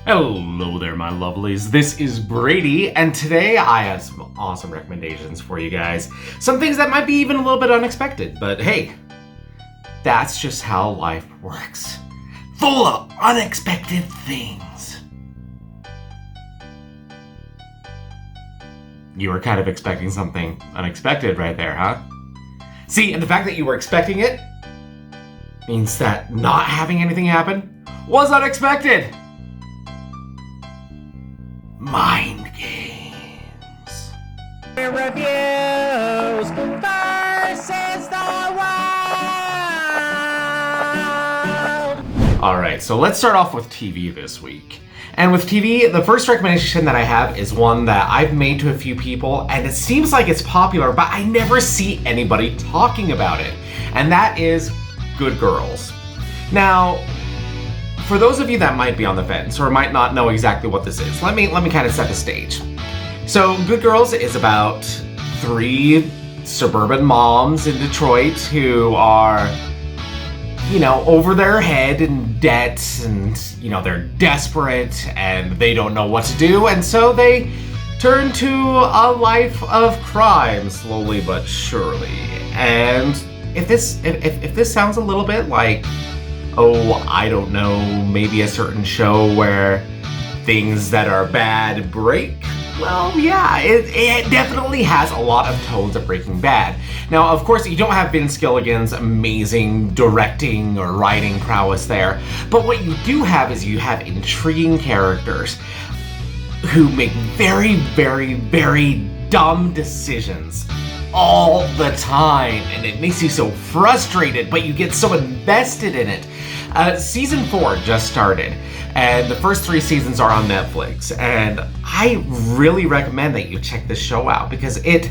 Hello there, my lovelies. This is Brady, and today I have some awesome recommendations for you guys. Some things that might be even a little bit unexpected, but hey, that's just how life works. Full of unexpected things. You were kind of expecting something unexpected right there, huh? See, and the fact that you were expecting it means that not having anything happen was unexpected. Mind games. Reviews versus the world. Alright, so let's start off with TV this week. And with TV, the first recommendation that I have is one that I've made to a few people, and it seems like it's popular, but I never see anybody talking about it. And that is Good Girls. Now, for those of you that might be on the fence or might not know exactly what this is, let me kind of set the stage. So, Good Girls is about 3 suburban moms in Detroit who are, over their head in debt, and, they're desperate and they don't know what to do, and so they turn to a life of crime, slowly but surely. And if this sounds a little bit like, I don't know, maybe a certain show where things that are bad break, well, yeah, it definitely has a lot of tones of Breaking Bad. Now, of course, you don't have Vince Gilligan's amazing directing or writing prowess there, but what you do have is you have intriguing characters who make very, very, very dumb decisions all the time, and it makes you so frustrated, but you get so invested in it. Season 4 just started, and the first 3 seasons are on Netflix, and I really recommend that you check this show out because it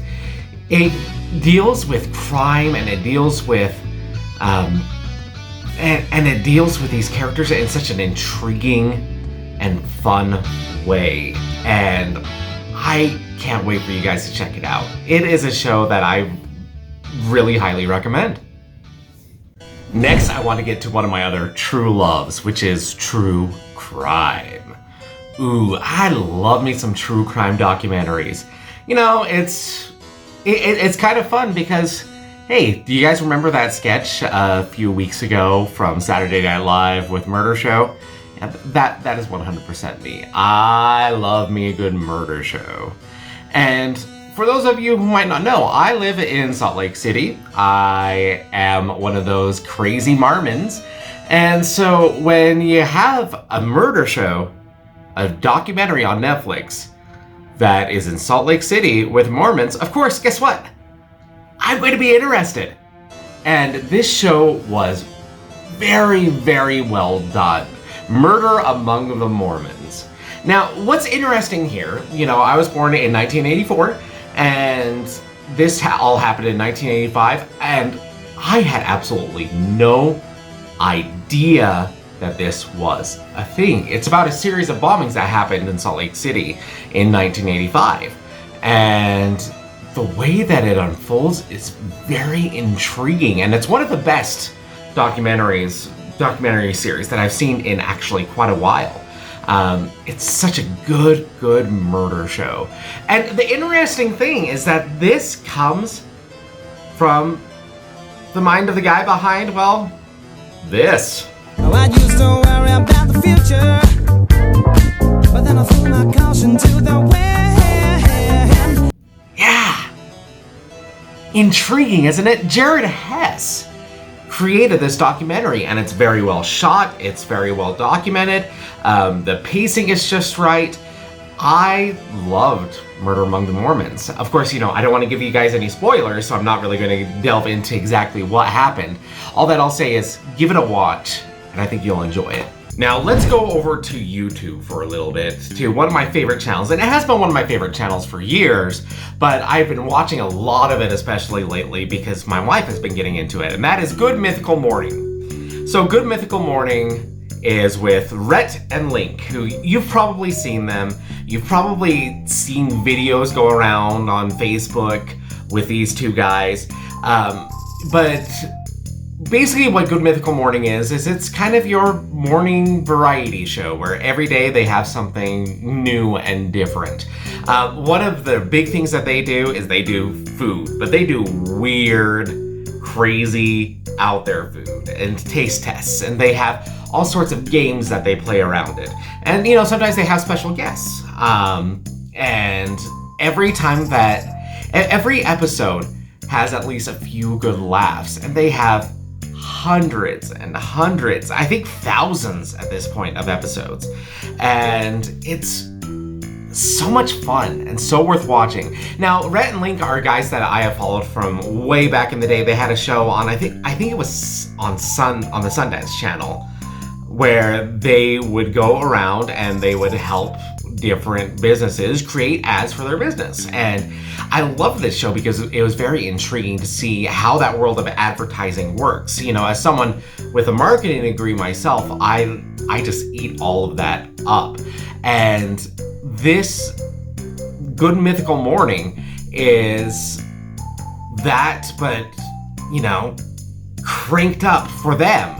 deals with crime, and it deals with and it deals with these characters in such an intriguing and fun way, and I can't wait for you guys to check it out. It is a show that I really highly recommend. Next, I want to get to one of my other true loves, which is true crime. Ooh, I love me some true crime documentaries. It's kind of fun because, hey, do you guys remember that sketch a few weeks ago from Saturday Night Live with Murder Show? Yeah, that is 100% me. I love me a good murder show. And for those of you who might not know, I live in Salt Lake City. I am one of those crazy Mormons. And so when you have a murder show, a documentary on Netflix that is in Salt Lake City with Mormons, of course, guess what? I'm going to be interested. And this show was very, very well done. Murder Among the Mormons. Now, what's interesting here, I was born in 1984, and this all happened in 1985, and I had absolutely no idea that this was a thing. It's about a series of bombings that happened in Salt Lake City in 1985, and the way that it unfolds is very intriguing, and it's one of the best documentary series that I've seen in actually quite a while. It's such a good murder show. And the interesting thing is that this comes from the mind of the guy behind, well, this. I used to worry about the future, but then I threw my caution to the wind. Yeah. Intriguing, isn't it? Jared Hess created this documentary, and it's very well shot, it's very well documented, the pacing is just right. I loved Murder Among the Mormons. Of course, I don't want to give you guys any spoilers, so I'm not really going to delve into exactly what happened. All that I'll say is give it a watch, and I think you'll enjoy it. Now, let's go over to YouTube for a little bit, to one of my favorite channels, and it has been one of my favorite channels for years, but I've been watching a lot of it, especially lately, because my wife has been getting into it, and that is Good Mythical Morning. So, Good Mythical Morning is with Rhett and Link, who you've probably seen them. You've probably seen videos go around on Facebook with these two guys, but basically what Good Mythical Morning is it's kind of your morning variety show where every day they have something new and different. One of the big things that they do is they do food, but they do weird, crazy, out there food and taste tests, and they have all sorts of games that they play around it. And sometimes they have special guests. And every episode has at least a few good laughs, and they have hundreds and hundreds, I think thousands at this point, of episodes. And it's so much fun and so worth watching. Now, Rhett and Link are guys that I have followed from way back in the day. They had a show on, I think it was on the Sundance Channel, where they would go around and they would help different businesses create ads for their business. And I love this show because it was very intriguing to see how that world of advertising works. As someone with a marketing degree myself, I just eat all of that up. And this Good Mythical Morning is that, but cranked up for them.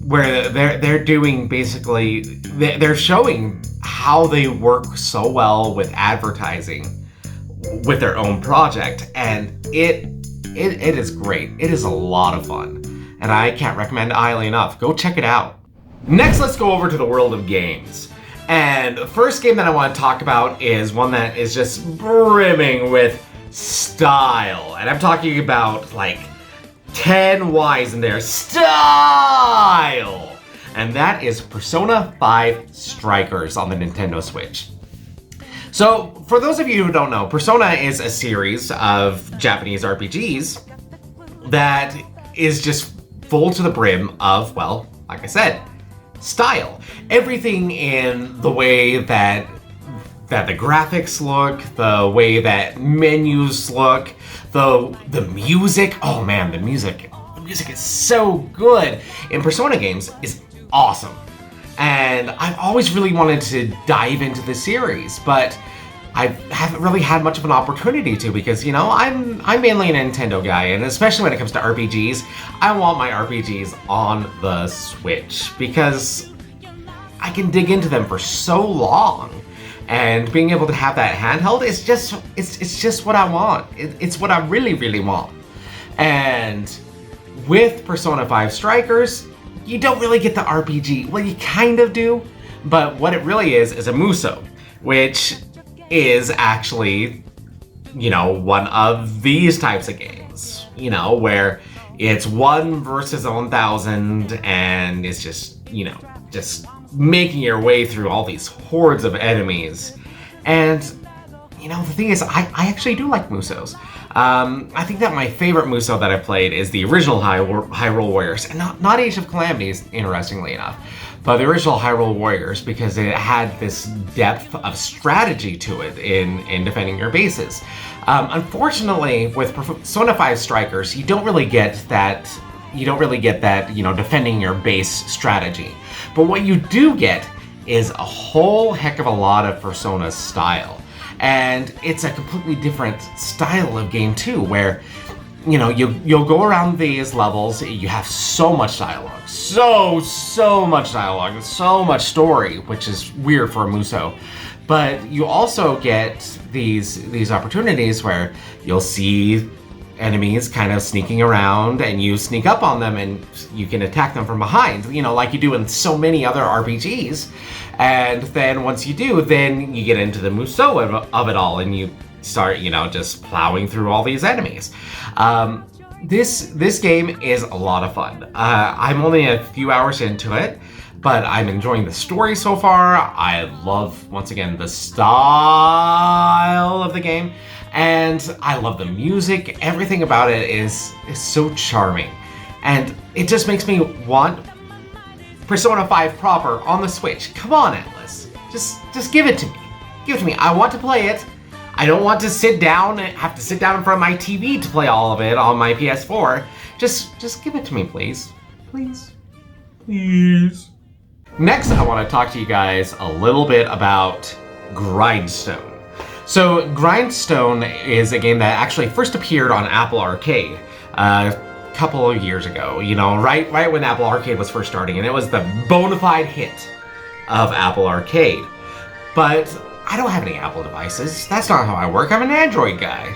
Where they're doing basically, they're showing how they work so well with advertising with their own project, and it is great. It is a lot of fun, and I can't recommend it highly enough. Go check it out. Next, let's go over to the world of games. And the first game that I want to talk about is one that is just brimming with style, and I'm talking about like 10 Y's in there, style! And that is Persona 5 Strikers on the Nintendo Switch. So, for those of you who don't know, Persona is a series of Japanese RPGs that is just full to the brim of, well, like I said, style. Everything in the way that the graphics look, the way that menus look, the music. Oh man, the music is so good in Persona games is awesome. And I've always really wanted to dive into the series, but I haven't really had much of an opportunity to because, I'm mainly a Nintendo guy, and especially when it comes to RPGs, I want my RPGs on the Switch because I can dig into them for so long. And being able to have that handheld is just what I want. It's what I really, really want. And with Persona 5 Strikers, you don't really get the RPG. Well, you kind of do, but what it really is a Muso, which is actually, one of these types of games, where it's 1 versus 1,000, and it's just, just making your way through all these hordes of enemies. And the thing is, I actually do like Musos. I think that my favorite Muso that I've played is the original Hyrule Warriors, and not Age of Calamities, interestingly enough, but the original Hyrule Warriors, because it had this depth of strategy to it in defending your bases. Unfortunately, with Persona 5 Strikers, you don't really get that, defending your base strategy. But what you do get is a whole heck of a lot of Persona style. And it's a completely different style of game too, where, you'll go around these levels, you have so much dialogue, so much dialogue, so much story, which is weird for a Muso. But you also get these opportunities where you'll see enemies kind of sneaking around, and you sneak up on them and you can attack them from behind, like you do in so many other RPGs. And then once you do, then you get into the Muso of it all, and you start, just plowing through all these enemies. This game is a lot of fun. I'm only a few hours into it, but I'm enjoying the story so far. I love, once again, the style of the game, and I love the music. Everything about it is so charming, and it just makes me want Persona 5 proper on the Switch. Come on, Atlas. Just give it to me. Give it to me. I want to play it. I don't want to have to sit down in front of my TV to play all of it on my PS4. Just give it to me, please. Please. Please. Next, I want to talk to you guys a little bit about Grindstone. So, Grindstone is a game that actually first appeared on Apple Arcade. couple of years ago, right when Apple Arcade was first starting, and it was the bona fide hit of Apple Arcade. But I don't have any Apple devices. That's not how I work. I'm an Android guy.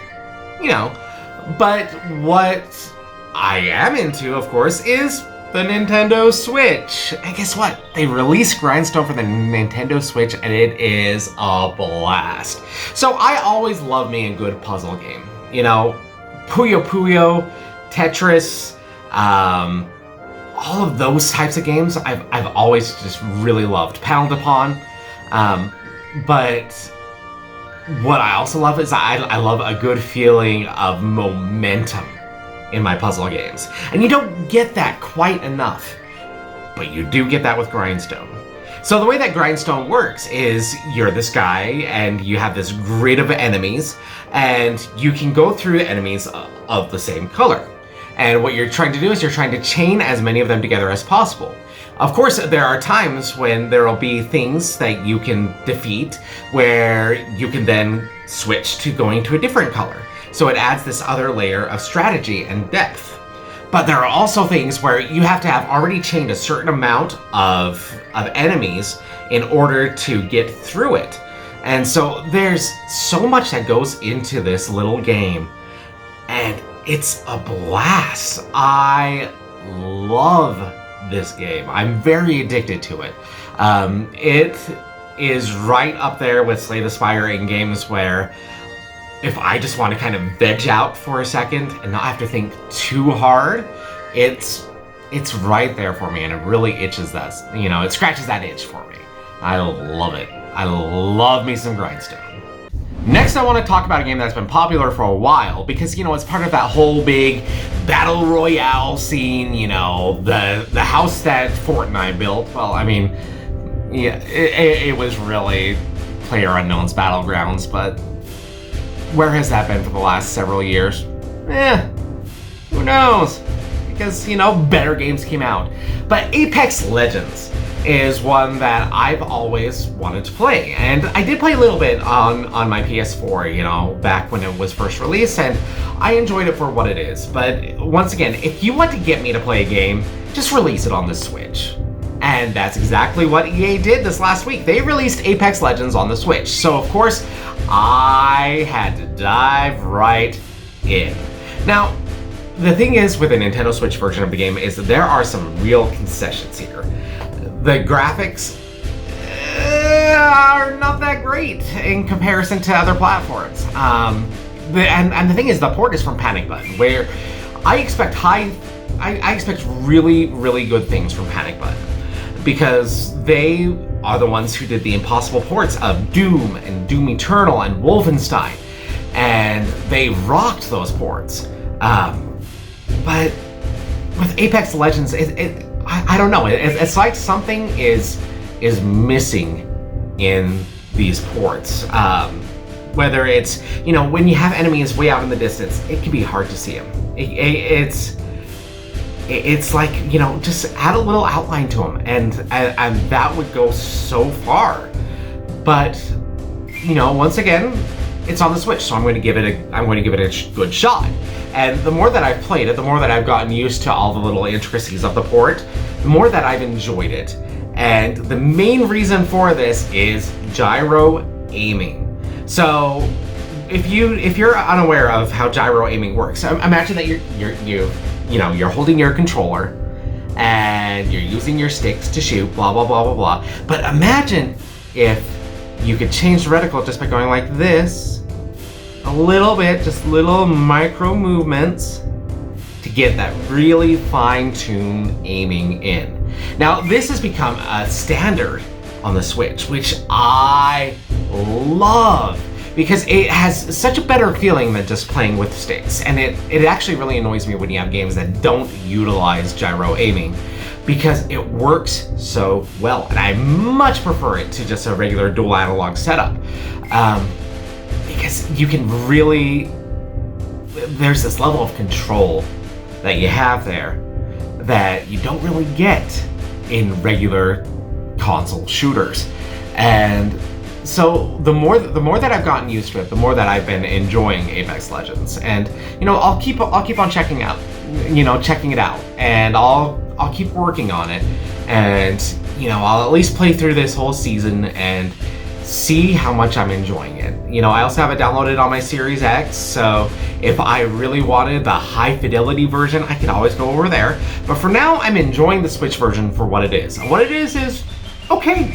But what I am into, of course, is the Nintendo Switch. And guess what? They released Grindstone for the Nintendo Switch, and it is a blast. So I always love me a good puzzle game. Puyo Puyo, Tetris, all of those types of games I've always just really loved. Pound Upon. But what I also love is I love a good feeling of momentum in my puzzle games. And you don't get that quite enough, but you do get that with Grindstone. So the way that Grindstone works is you're this guy and you have this grid of enemies, and you can go through the enemies of the same color. And what you're trying to do is you're trying to chain as many of them together as possible. Of course, there are times when there will be things that you can defeat where you can then switch to going to a different color. So it adds this other layer of strategy and depth. But there are also things where you have to have already chained a certain amount of enemies in order to get through it. And so there's so much that goes into this little game, and it's a blast. I love this game. I'm very addicted to it. It is right up there with Slay the Spire in games where if I just want to kind of veg out for a second and not have to think too hard, it's right there for me, and it really itches that, it scratches that itch for me. I love it. I love me some Grindstone. Next, I want to talk about a game that's been popular for a while because, it's part of that whole big battle royale scene, the house that Fortnite built. Well, I mean, yeah, it was really PlayerUnknown's Battlegrounds, but where has that been for the last several years? Who knows? Because, better games came out. But Apex Legends is one that I've always wanted to play. And I did play a little bit on my PS4, back when it was first released, and I enjoyed it for what it is. But once again, if you want to get me to play a game, just release it on the Switch. And that's exactly what EA did this last week. They released Apex Legends on the Switch. So of course, I had to dive right in. Now, the thing is with the Nintendo Switch version of the game is that there are some real concessions here. The graphics are not that great in comparison to other platforms. And the thing is, the port is from Panic Button, where I expect really, really good things from Panic Button, because they are the ones who did the impossible ports of Doom and Doom Eternal and Wolfenstein, and they rocked those ports. But with Apex Legends, I don't know. It's like something is missing in these ports. Whether it's, when you have enemies way out in the distance, it can be hard to see them. It's like, just add a little outline to them, and that would go so far. But, once again, it's on the Switch, so I'm going to give it a good shot. And the more that I've played it, the more that I've gotten used to all the little intricacies of the port, the more that I've enjoyed it. And the main reason for this is gyro aiming. So if you're unaware of how gyro aiming works, imagine that you're holding your controller and you're using your sticks to shoot, blah blah blah blah blah. But imagine if you could change the reticle just by going like this, a little bit, just little micro movements to get that really fine-tuned aiming in. Now, this has become a standard on the Switch, which I love, because it has such a better feeling than just playing with sticks. And it actually really annoys me when you have games that don't utilize gyro aiming, because it works so well. And I much prefer it to just a regular dual analog setup. Because you can really, there's this level of control that you have there that you don't really get in regular console shooters. And So the more that I've gotten used to it, the more that I've been enjoying Apex Legends, and I'll keep on checking it out, and I'll keep working on it, and I'll at least play through this whole season and see how much I'm enjoying it. I also have it downloaded on my Series X, so if I really wanted the high fidelity version, I could always go over there. But for now, I'm enjoying the Switch version for what it is. And what it is okay.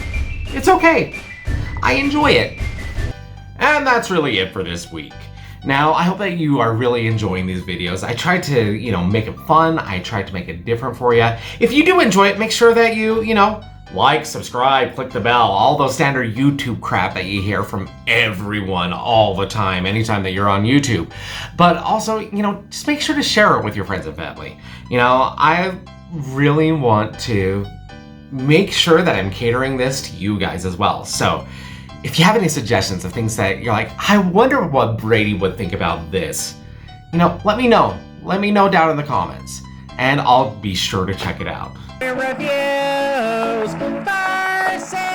It's okay. I enjoy it. And that's really it for this week. Now, I hope that you are really enjoying these videos. I tried to, make it fun. I tried to make it different for you. If you do enjoy it, make sure that you, like, subscribe, click the bell, all those standard YouTube crap that you hear from everyone all the time, anytime that you're on YouTube. But also, just make sure to share it with your friends and family. I really want to make sure that I'm catering this to you guys as well. So, if you have any suggestions of things that you're like, I wonder what Brady would think about this, let me know. Let me know down in the comments, and I'll be sure to check it out. Reviews versus